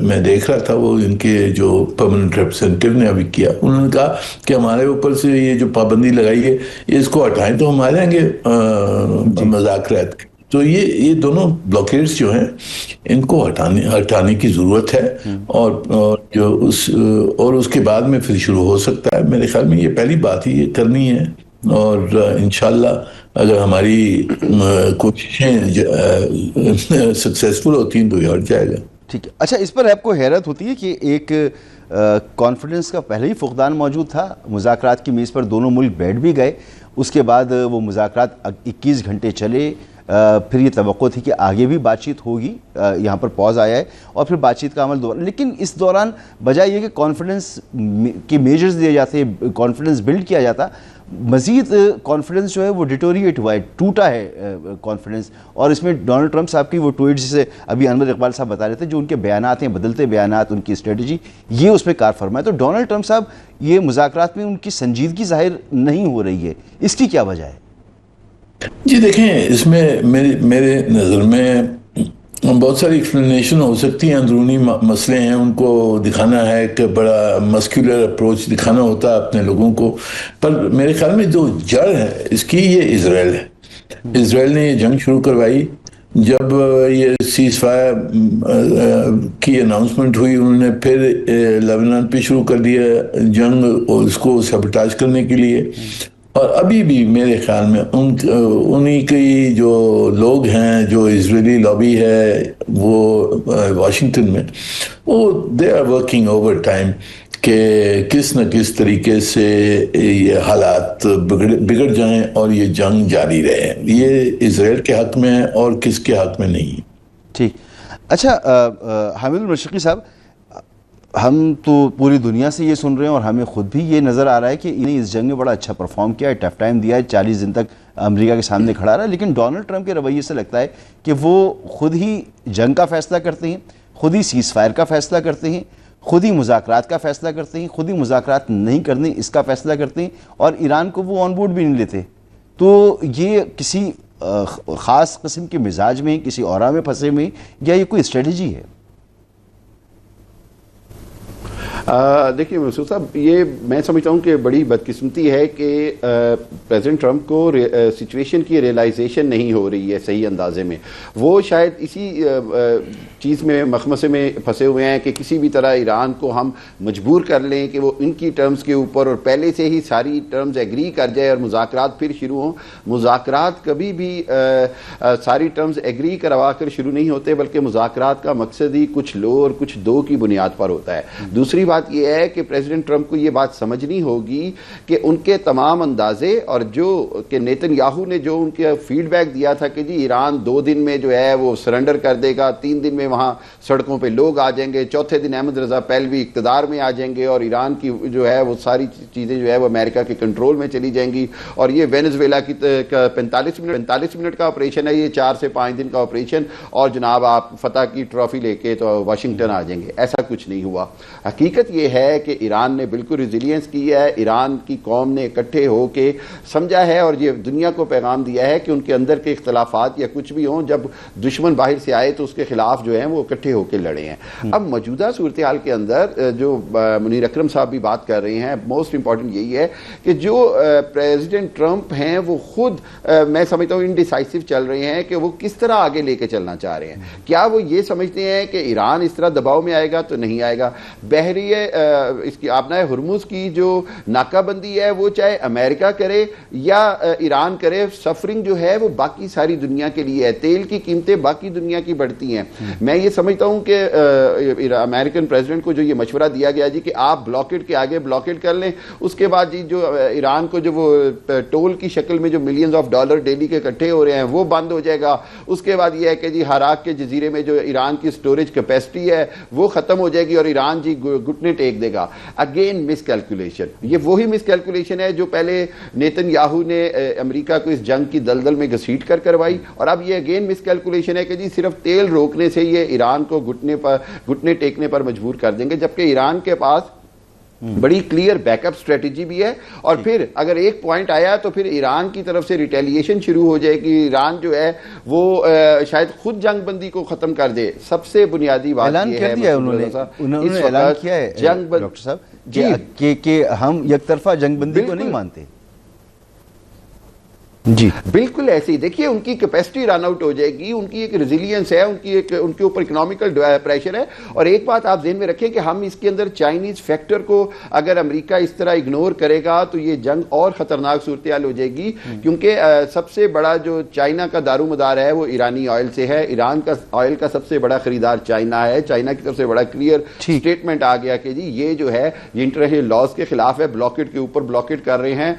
میں دیکھ رہا تھا، وہ ان کے جو پرماننٹ ریپرزینٹیو نے ابھی کیا، انہوں نے کہا کہ ہمارے اوپر سے یہ جو پابندی لگائی ہے اس کو ہٹائیں تو ہم آ جائیں گے مذاکرات۔ تو یہ دونوں بلاکیڈز جو ہیں ان کو ہٹانے کی ضرورت ہے، اور اس کے بعد میں پھر شروع ہو سکتا ہے۔ میرے خیال میں یہ پہلی بات ہی یہ کرنی ہے، اور انشاءاللہ اگر ہماری کوششیں سکسیسفل ہوتی ہیں تو یہ ہٹ جائے گا۔ ٹھیک ہے۔ اچھا، اس پر آپ کو حیرت ہوتی ہے کہ ایک کانفیڈنس کا پہلے ہی فقدان موجود تھا، مذاکرات کی میز پر دونوں ملک بیٹھ بھی گئے، اس کے بعد وہ مذاکرات 21 گھنٹے چلے، پھر یہ توقع تھی کہ آگے بھی بات چیت ہوگی، یہاں پر پاز آیا ہے اور پھر بات چیت کا عمل لیکن اس دوران بجائے یہ کہ کانفیڈنس کے میجرز دیے جاتے، کانفیڈنس بلڈ کیا جاتا، مزید کانفیڈنس جو ہے وہ ڈیٹوریٹ ہوا ہے، ٹوٹا ہے کانفیڈنس۔ اور اس میں ڈونلڈ ٹرمپ صاحب کی وہ ٹویٹ جسے ابھی انور اقبال صاحب بتا رہے تھے، جو ان کے بیانات ہیں، بدلتے بیانات، ان کی اسٹریٹجی، یہ اس پہ کار فرما ہے۔ تو ڈونلڈ ٹرمپ صاحب یہ مذاکرات میں ان کی سنجیدگی ظاہر نہیں ہو رہی ہے، اس کی کیا وجہ ہے؟ جی دیکھیں، اس میں میرے نظر میں بہت ساری ایکسپلینیشن ہو سکتی ہیں۔ اندرونی مسئلے ہیں، ان کو دکھانا ہے کہ بڑا مسکولر اپروچ دکھانا ہوتا ہے اپنے لوگوں کو، پر میرے خیال میں جو جڑ ہے اس کی یہ اسرائیل ہے۔ اسرائیل نے یہ جنگ شروع کروائی، جب یہ سیز فائر کی اناؤنسمنٹ ہوئی، انہوں نے پھر لیبنان پہ شروع کر دیا جنگ، اور اس کو سیبوٹاج کرنے کے لیے۔ اور ابھی بھی میرے خیال میں انہی کی جو لوگ ہیں، جو اسرائیلی لابی ہے وہ واشنگٹن میں، وہ they are working overtime کہ کس نہ کس طریقے سے یہ حالات بگڑ جائیں اور یہ جنگ جاری رہے۔ یہ اسرائیل کے حق میں ہے اور کس کے حق میں نہیں۔ ٹھیک۔ اچھا حامد المشرقی صاحب، ہم تو پوری دنیا سے یہ سن رہے ہیں اور ہمیں خود بھی یہ نظر آ رہا ہے کہ انہیں اس جنگ میں بڑا اچھا پرفارم کیا ہے, ٹف ٹائم دیا ہے, 40 دن تک امریکہ کے سامنے کھڑا رہا. لیکن ڈونلڈ ٹرمپ کے رویے سے لگتا ہے کہ وہ خود ہی جنگ کا فیصلہ کرتے ہیں, خود ہی سیز فائر کا فیصلہ کرتے ہیں, خود ہی مذاکرات کا فیصلہ کرتے ہیں, خود ہی مذاکرات نہیں کرنے اس کا فیصلہ کرتے ہیں, اور ایران کو وہ آن بورڈ بھی نہیں لیتے. تو یہ کسی خاص قسم کے مزاج میں, کسی اورا میں پھنسے میں, یا یہ کوئی اسٹریٹجی ہے؟ دیکھیے مسعود صاحب, یہ میں سمجھتا ہوں کہ بڑی بدقسمتی ہے کہ پریزیڈنٹ ٹرمپ کو سچویشن کی ریئلائزیشن نہیں ہو رہی ہے صحیح اندازے میں. وہ شاید اسی چیز میں مخمسے میں پھنسے ہوئے ہیں کہ کسی بھی طرح ایران کو ہم مجبور کر لیں کہ وہ ان کی ٹرمز کے اوپر اور پہلے سے ہی ساری ٹرمز ایگری کر جائے اور مذاکرات پھر شروع ہوں. مذاکرات کبھی بھی ساری ٹرمز ایگری کروا کر شروع نہیں ہوتے, بلکہ مذاکرات کا مقصد ہی کچھ لو اور کچھ دو کی بنیاد پر ہوتا ہے. دوسری بات یہ ہے کہ پریزیڈنٹ ٹرمپ کو یہ بات سمجھنی ہوگی کہ ان کے تمام اندازے اور جو کہ نیتن یاہو نے جو ان کے فیڈ بیک دیا تھا کہ جی ایران 2 دن میں جو ہے وہ سرنڈر کر دے گا, 3 دن میں وہاں سڑکوں پہ لوگ آ جائیں گے, چوتھے دن احمد رضا پہلوی اقتدار میں آ جائیں گے اور ایران کی جو ہے وہ ساری چیزیں جو ہے وہ امریکہ کے کنٹرول میں چلی جائیں گی, اور یہ وینزویلا کی 45 منٹ کا آپریشن ہے, یہ 4 سے 5 دن کا آپریشن, اور جناب آپ فتح کی ٹرافی لے کے تو واشنگٹن آ جائیں گے. ایسا کچھ نہیں ہوا. حقیقت یہ ہے کہ ایران نے بالکل ریزیلینس کی ہے, ایران کی قوم نے اکٹھے ہو کے سمجھا ہے اور یہ دنیا کو پیغام دیا ہے کہ ان کے اندر کے اختلافات یا کچھ بھی ہوں, جب دشمن باہر سے آئے تو اس کے خلاف جو ہیں وہ اکٹھے ہو کے لڑے ہیں. اب موجودہ صورتحال کے اندر جو منیر اکرم صاحب بھی بات کر رہے ہیں, موسٹ امپورٹنٹ یہی ہے کہ جو پریزیڈنٹ ٹرمپ ہیں وہ خود میں سمجھتا ہوں انڈیسائسو چل رہے ہیں کہ وہ کس طرح آگے لے کے چلنا چاہ رہے ہیں. کیا وہ یہ سمجھتے ہیں کہ ایران اس طرح دباؤ میں آئے گا؟ تو نہیں آئے گا. بحریہ اس کی آبنائے ہرمز کی جو ناکہ بندی ہے وہ چاہے امریکہ کرے یا ایران کرے, سفرنگ جو ہے وہ باقی ساری دنیا کے لیے ہے. تیل کی قیمتیں باقی دنیا کی بڑھتی ہیں. میں یہ سمجھتا ہوں کہ امریکن پریزیڈنٹ کو جو یہ مشورہ دیا گیا جی کہ آپ بلاکیڈ کے آگے بلاکیڈ کر لیں, اس کے بعد جی جو ایران کو جو وہ ٹول کی شکل میں جو ملینز آف ڈالر ڈیلی کے اکٹھے ہو رہے ہیں وہ بند ہو جائے گا. اس کے بعد یہ ہے کہ جی ہراک کے جزیرے میں جو ایران کی سٹوریج کیپیسٹی ہے وہ ختم ہو جائے گی اور ایران جی گھٹنے ٹیک دے گا. اگین مس کیلکولیشن. یہ وہی مس کیلکولیشن ہے جو پہلے نیتن یاہو نے امریکہ کو اس جنگ کی دلدل میں گھسیٹ کر کروائی, اور اب یہ اگین مس کیلکولیشن ہے کہ جی صرف تیل روکنے سے یہ ایران کو گھٹنے ٹیکنے پر مجبور کر دیں گے, جبکہ ایران کے پاس بڑی کلیئر بیک اپ اسٹریٹجی بھی ہے. اور پھر اگر ایک پوائنٹ آیا تو پھر ایران کی طرف سے ریٹیلیشن شروع ہو جائے گی. ایران جو ہے وہ شاید خود جنگ بندی کو ختم کر دے. سب سے بنیادی بات یہ ہے انہوں نے اعلان کیا ہے ڈاکٹر صاحب کہ ہم یک طرفہ جنگ بندی کو نہیں مانتے. جی بالکل ایسے ہی. دیکھیے ان کی کیپیسٹی رن آؤٹ ہو جائے گی, ان کی ایک ریزیلینس ہے, ان کے اوپر اکنامیکل پریشر ہے. اور ایک بات آپ ذہن میں رکھیں کہ ہم اس کے اندر چائنیز فیکٹر کو اگر امریکہ اس طرح اگنور کرے گا تو یہ جنگ اور خطرناک صورتحال ہو جائے گی, کیونکہ سب سے بڑا جو چائنا کا دارومدار ہے وہ ایرانی آئل سے ہے. ایران کا آئل کا سب سے بڑا خریدار چائنا ہے. چائنا کی طرف سے بڑا کلیئر اسٹیٹمنٹ آ گیا کہ جی یہ جو ہے یہ انٹرنیشنل لاز کے خلاف ہے, بلاکیڈ کے اوپر بلاکیڈ کر رہے ہیں,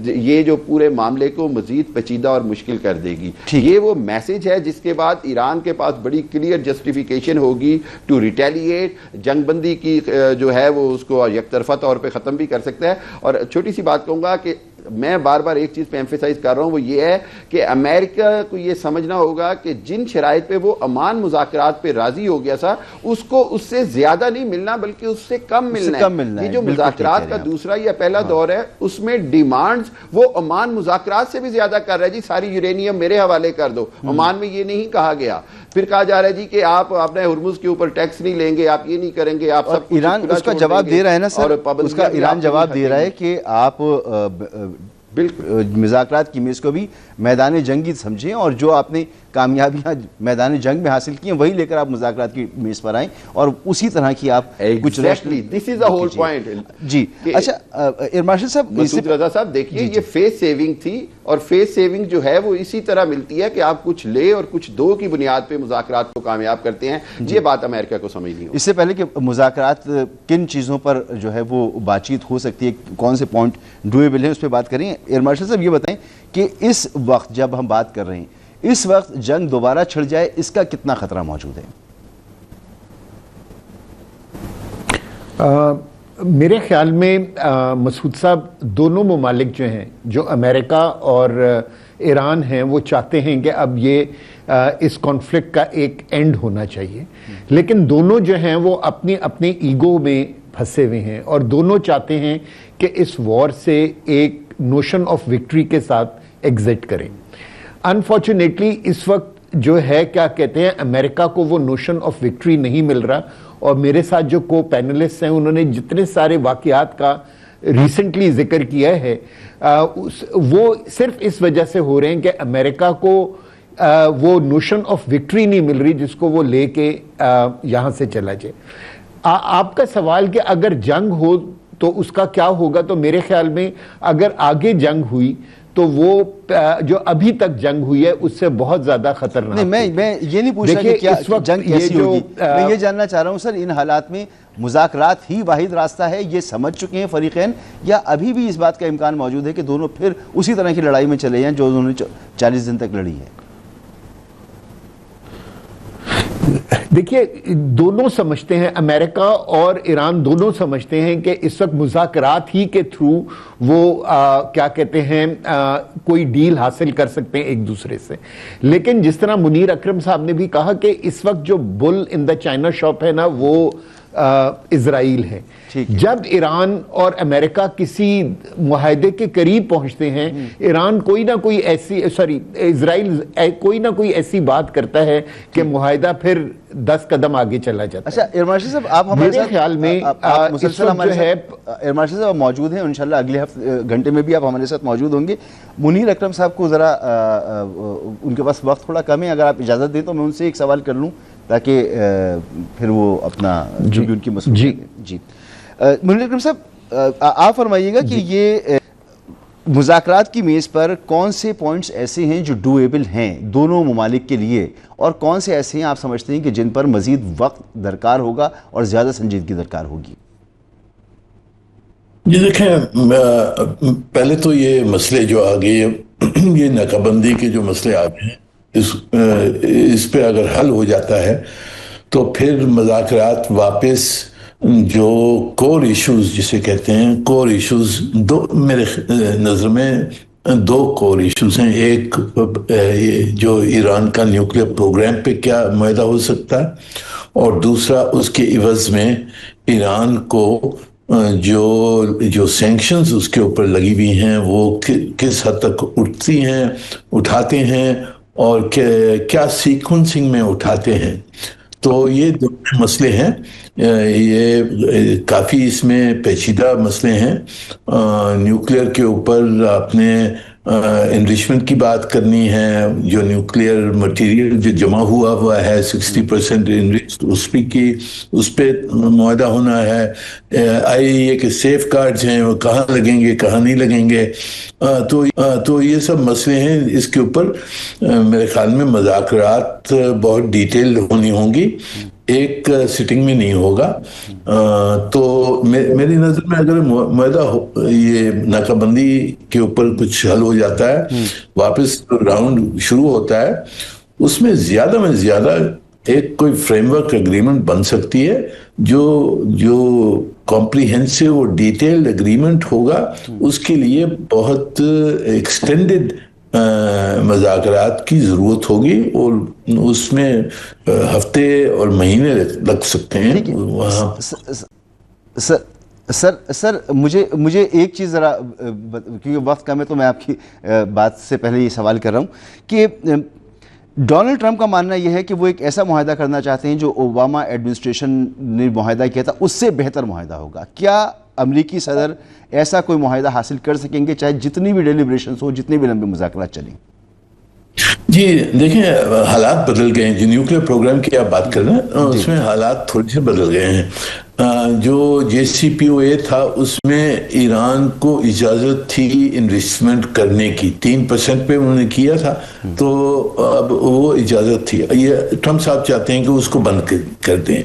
یہ جو پورے معاملے کو مزید پیچیدہ اور مشکل کر دے گی. یہ وہ میسج ہے جس کے بعد ایران کے پاس بڑی کلیئر جسٹیفیکیشن ہوگی ٹو ریٹیلیٹ. جنگ بندی کی جو ہے وہ اس کو یک طرفہ طور پہ ختم بھی کر سکتا ہے. اور چھوٹی سی بات کہوں گا کہ میں بار بار ایک چیز پہ ایمفیسائز کر رہا ہوں, وہ یہ ہے کہ امریکہ کو یہ سمجھنا ہوگا کہ جن شرائط پہ وہ امان مذاکرات پہ راضی ہو گیا تھا اس کو اس سے زیادہ نہیں ملنا بلکہ اس سے کم ملنا ہے. یہ جو مذاکرات کا دوسرا یا پہلا دور ہے اس میں ڈیمانڈز وہ امان مذاکرات سے بھی زیادہ کر رہا ہے. جی ساری یورینیم میرے حوالے کر دو. امان میں یہ نہیں کہا گیا. پھر کہا جا رہا ہے جی کہ آپ اپنے ہرمز کے اوپر ٹیکس نہیں لیں گے, آپ یہ نہیں کریں گے, آپ سب. ایران اس کا جواب دے رہا ہے نا سر, اس کا ایران جواب دے رہا ہے کہ آپ مذاکرات کی میز کو بھی میدان جنگی سمجھیں اور جو آپ نے کامیابیاں میدان جنگ میں حاصل کی ہیں وہی لے کر آپ مذاکرات کی میز پر آئیں اور اسی طرح کی آپ کچھ دس از دا ہول پوائنٹ. جی اچھا ایئر مارشل صاحب, مسعود رضا صاحب دیکھیے یہ فیس سیونگ تھی, اور فیس سیونگ جو ہے وہ اسی طرح ملتی ہے کہ آپ کچھ لے اور کچھ دو کی بنیاد پہ مذاکرات کو کامیاب کرتے ہیں. یہ بات امریکہ کو سمجھنی ہوگی. اس سے پہلے کہ مذاکرات کن چیزوں پر جو ہے وہ بات چیت ہو سکتی ہے, کون سے پوائنٹ ڈویبل ہیں اس پہ بات کریں. ایئر مارشل صاحب یہ بتائیں کہ اس وقت جب ہم بات کر رہے ہیں اس وقت جنگ دوبارہ چھڑ جائے اس کا کتنا خطرہ موجود ہے؟ میرے خیال میں مسعود صاحب دونوں ممالک جو ہیں, جو امریکہ اور ایران ہیں, وہ چاہتے ہیں کہ اب یہ اس کانفلکٹ کا ایک اینڈ ہونا چاہیے, لیکن دونوں جو ہیں وہ اپنے ایگو میں پھنسے ہوئے ہیں اور دونوں چاہتے ہیں کہ اس وار سے ایک نوشن آف وکٹری کے ساتھ ایگزٹ کریں. انفارچونیٹلی اس وقت جو ہے کیا کہتے ہیں, امریکہ کو وہ نوشن آف وکٹری نہیں مل رہا, اور میرے ساتھ جو کو پینلسٹ ہیں انہوں نے جتنے سارے واقعات کا ریسنٹلی ذکر کیا ہے وہ صرف اس وجہ سے ہو رہے ہیں کہ امریکہ کو وہ نوشن آف وکٹری نہیں مل رہی جس کو وہ لے کے یہاں سے چلا جائے. آپ کا سوال کہ اگر جنگ ہو تو اس کا کیا ہوگا, تو میرے خیال میں اگر آگے جنگ ہوئی تو وہ جو ابھی تک جنگ ہوئی ہے اس سے بہت زیادہ خطرناک. نہیں, میں یہ نہیں پوچھ رہا کہ کیا جنگ کیسی ہوگی, میں یہ جاننا چاہ رہا ہوں سر ان حالات میں مذاکرات ہی واحد راستہ ہے, یہ سمجھ چکے ہیں فریقین, یا ابھی بھی اس بات کا امکان موجود ہے کہ دونوں پھر اسی طرح کی لڑائی میں چلے جائیں جو انہوں نے 40 دن تک لڑی ہے؟ دیکھیے دونوں سمجھتے ہیں, امریکہ اور ایران دونوں سمجھتے ہیں کہ اس وقت مذاکرات ہی کے تھرو وہ کیا کہتے ہیں کوئی ڈیل حاصل کر سکتے ہیں ایک دوسرے سے. لیکن جس طرح منیر اکرم صاحب نے بھی کہا کہ اس وقت جو بل ان دا چائنا شاپ ہے نا وہ اسرائیل ہے. جب ایران اور امریکہ کسی معاہدے کے قریب پہنچتے ہیں, ایران کوئی نہ کوئی ایسی اسرائیل کوئی نہ کوئی ایسی بات کرتا ہے کہ معاہدہ پھر 10 قدم آگے چلا جاتا ہے. اچھا ارماشد صاحب آپ ہمارے ساتھ خیال میں مسلسل ہمارے ساتھ ارماشد صاحب موجود ہیں, انشاءاللہ اگلے گھنٹے میں بھی آپ ہمارے ساتھ موجود ہوں گے. منیر اکرم صاحب کو ذرا ان کے پاس وقت تھوڑا کم ہے, اگر آپ اجازت دیں تو میں ان سے ایک سوال کر لوں تاکہ پھر وہ اپنا جو بھی ان کی مسئلہ. جی منیر اکرم صاحب آپ فرمائیے گا کہ یہ مذاکرات کی میز پر کون سے پوائنٹس ایسے ہیں جو ڈویبل ہیں دونوں ممالک کے لیے, اور کون سے ایسے ہیں آپ سمجھتے ہیں کہ جن پر مزید وقت درکار ہوگا اور زیادہ سنجیدگی درکار ہوگی؟ جی دیکھیں, پہلے تو یہ مسئلے جو آگے یہ ناکہ بندی کے جو مسئلے آگے ہیں اس پہ اگر حل ہو جاتا ہے تو پھر مذاکرات واپس جو کور ایشوز جسے کہتے ہیں, کور ایشوز دو میرے نظر میں دو کور ایشوز ہیں. ایک جو ایران کا نیوکلیئر پروگرام پہ کیا معاہدہ ہو سکتا ہے, اور دوسرا اس کے عوض میں ایران کو جو سینکشنز اس کے اوپر لگی ہوئی ہیں وہ کس حد تک اٹھاتے ہیں اور کیا سیکوینسنگ میں اٹھاتے ہیں. تو یہ دو مسئلے ہیں, یہ کافی اس میں پیچیدہ مسئلے ہیں. نیوکلیئر کے اوپر اپنے انریچمنٹ کی بات کرنی ہے, جو نیوکلیئر مٹیریل جو جمع ہوا ہے 60% انریچ, اس پہ معاہدہ ہونا ہے. آئی کہ سیف گارڈز ہیں وہ کہاں لگیں گے کہاں نہیں لگیں گے. تو یہ سب مسئلے ہیں, اس کے اوپر میرے خیال میں مذاکرات بہت ڈیٹیل ہونی ہوں گی, ایک سٹنگ میں نہیں ہوگا. تو میری نظر میں اگر معاہدہ یہ ناکہ بندی کے اوپر کچھ حل ہو جاتا ہے, واپس راؤنڈ شروع ہوتا ہے, اس میں زیادہ ایک کوئی فریم ورک اگریمنٹ بن سکتی ہے جو کمپریہنسو اور ڈیٹیلڈ اگریمنٹ ہوگا. اس کے لیے بہت ایکسٹینڈڈ مذاکرات کی ضرورت ہوگی اور اس میں ہفتے اور مہینے لگ سکتے ہیں. سر مجھے ایک چیز ذرا, کیونکہ وقت کم ہے تو میں آپ کی بات سے پہلے یہ سوال کر رہا ہوں کہ ڈونلڈ ٹرمپ کا ماننا یہ ہے کہ وہ ایک ایسا معاہدہ کرنا چاہتے ہیں جو اوباما ایڈمنسٹریشن نے معاہدہ کیا تھا اس سے بہتر معاہدہ ہوگا. کیا امریکی صدر ایسا کوئی معاہدہ حاصل کر سکیں گے چاہے جتنی بھی ڈیلیبریشنز ہو, جتنے بھی لمبے مذاکرات چلیں؟ جی دیکھیں, حالات بدل گئے ہیں. جو نیوکلیئر پروگرام کی آپ بات کر رہے ہیں اس میں حالات تھوڑے سے بدل گئے ہیں. جو JCPOA تھا اس میں ایران کو اجازت تھی انویسٹمنٹ کرنے کی, 3% پہ انہوں نے کیا تھا, تو اب وہ اجازت تھی. یہ ٹرمپ صاحب چاہتے ہیں کہ اس کو بند کر دیں.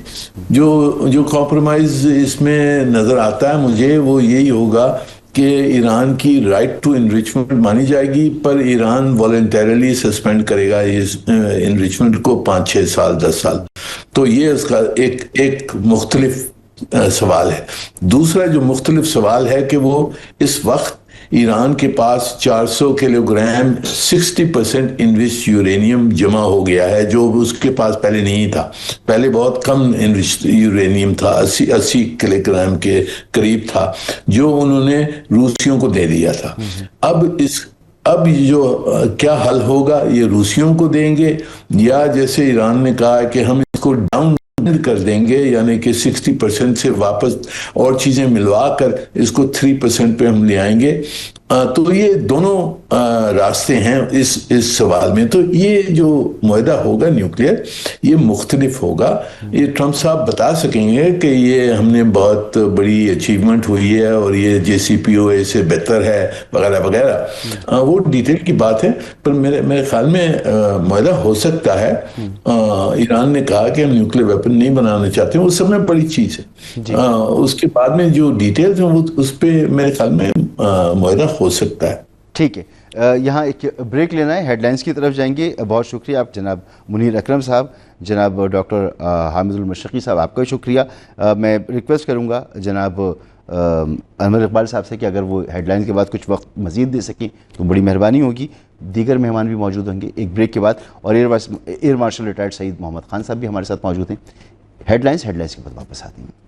جو کمپرومائز اس میں نظر آتا ہے مجھے وہ یہی ہوگا کہ ایران کی رائٹ ٹو انریچمنٹ مانی جائے گی, پر ایران والنٹیرلی سسپینڈ کرے گا اس انریچمنٹ کو 5-6 سال 10 سال. تو یہ اس کا ایک مختلف سوال ہے. دوسرا جو مختلف سوال ہے کہ وہ اس وقت ایران کے پاس 400 کلو گرام 60% انویسٹ یورینیم جمع ہو گیا ہے جو اس کے پاس پہلے نہیں تھا. پہلے بہت کم انویسٹ یورینیم تھا, 80 کلو گرام کے قریب تھا جو انہوں نے روسیوں کو دے دیا تھا. اب جو کیا حل ہوگا, یہ روسیوں کو دیں گے یا جیسے ایران نے کہا ہے کہ ہم اس کو ڈاؤن کر دیں گے, یعنی کہ 60% سے واپس اور چیزیں ملوا کر اس کو 3% پہ ہم لے آئیں گے. تو یہ دونوں راستے ہیں اس سوال میں. تو یہ جو معاہدہ ہوگا نیوکلیئر یہ مختلف ہوگا. یہ ٹرمپ صاحب بتا سکیں گے کہ یہ ہم نے بہت بڑی اچیومنٹ ہوئی ہے اور یہ JCPOA سے بہتر ہے وغیرہ وغیرہ, وہ ڈیٹیل کی بات ہے. پر میرے خیال میں معاہدہ ہو سکتا ہے. ایران نے کہا کہ ہم نیوکلیئر ویپن نہیں بنانا چاہتے, وہ سب میں بڑی چیز ہے. اس کے بعد میں جو ڈیٹیلز ہیں وہ اس پہ میرے خیال میں معاہدہ ہو سکتا ہے. ٹھیک ہے, یہاں ایک بریک لینا ہے, ہیڈ لائنز کی طرف جائیں گے. بہت شکریہ آپ جناب منیر اکرم صاحب, جناب ڈاکٹر حامد المشرقی صاحب آپ کا بھی شکریہ. میں ریکویسٹ کروں گا جناب انور اقبال صاحب سے کہ اگر وہ ہیڈ لائن کے بعد کچھ وقت مزید دے سکیں تو بڑی مہربانی ہوگی. دیگر مہمان بھی موجود ہوں گے ایک بریک کے بعد, اور ایئر مارشل ریٹائرڈ سعید محمد خان صاحب بھی ہمارے ساتھ موجود ہیں. ہیڈ لائنز کے بعد واپس آتے ہیں.